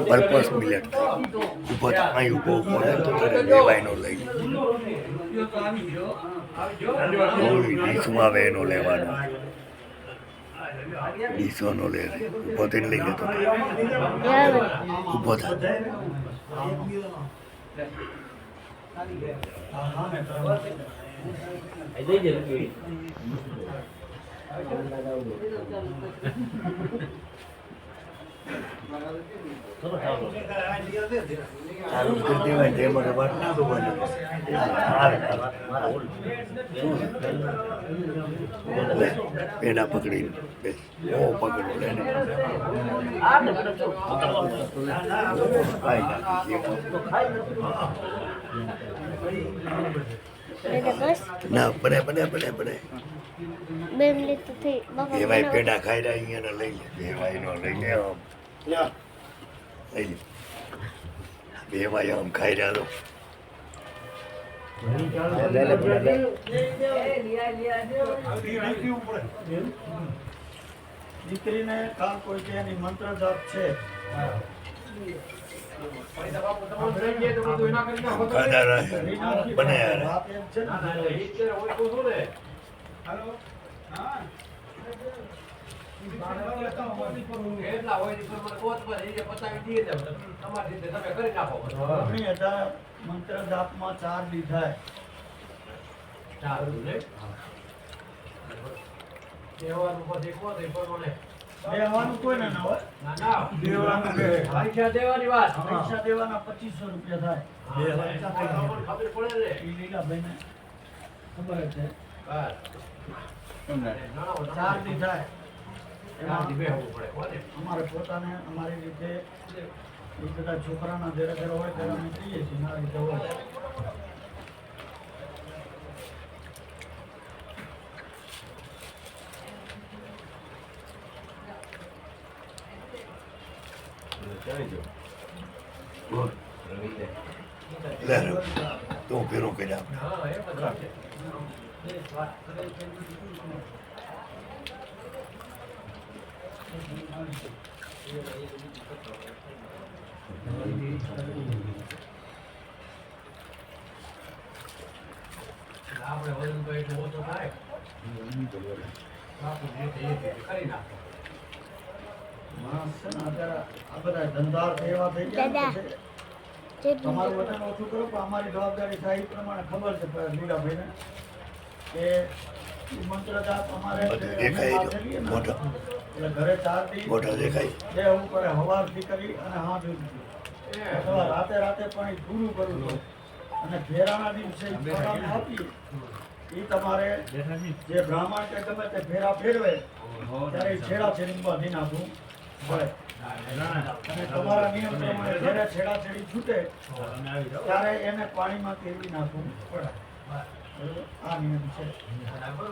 purpose millet ऊपर आई ऊपर ऊपर तो तेरे लेवाई नो लई ડીસમાં વેનો લેવાનો ડીસો નો લે ઊભો થઈને લઈ લેતો ઊભો થા ચાલુ કરી દેવાય તે મને વાત ના જોવાની પેડા પકડીને બેસ ઓ પકડો લેને ના બને બને બને બને એવાય પેડા ખાઈ રહ્યા અહીંયા લઈ લે એવાય નો લઈ લે લઈ લે બેવાય આમ ખાઈ રહ્યા તો દીકરીને કામ કોઈ છે એની મંત્ર જાપ છે મંત્ર જાપમાં 4 લીધા દેવાનું કોઈ ના હોય પૈસા દેવાની વાત પૈસા દેવાના 2500 રૂપિયા થાય ખબર પડે ને લીલાભાઈને ખબર છે 4 દી થાય અમારે પોતાને અમારી રીતે એ બધા છોકરાના ઘરે ઘરે હોય ત્યારે અમે કહીએ છીએ ના રીતે હોય તો ફેરો કર્યા આપણે વજન તો એટલું ઓછું થાય કરી નાખો માણસ છે ને અત્યારે આ બધા ધંધા એવા થઈ ગયા છે તમારું વજન ઓછું કરો પણ અમારી જવાબદારી થાય એ પ્રમાણે ખબર છે લીલાભાઈને કે મંત્ર જાપ અમારે મોટો એટલે ઘરે 4 દી મોટો દેખાય બે ઉપર હવારથી કરી અને હાથ અથવા રાતે પણ એ પૂરું કરવું છું અને ફેરાના દિવસે આપીએ એ તમારે જે બ્રાહ્મણ કે ગમે તે ફેરા ફેરવે ત્યારે છેડા છેડી બાંધી નાખવું પડે અને તમારા નિયમ પ્રમાણે જ્યારે છેડા છેડી છૂટે ત્યારે એને પાણીમાં કેળવી નાખવું પડે આ નિયમ છે બરાબર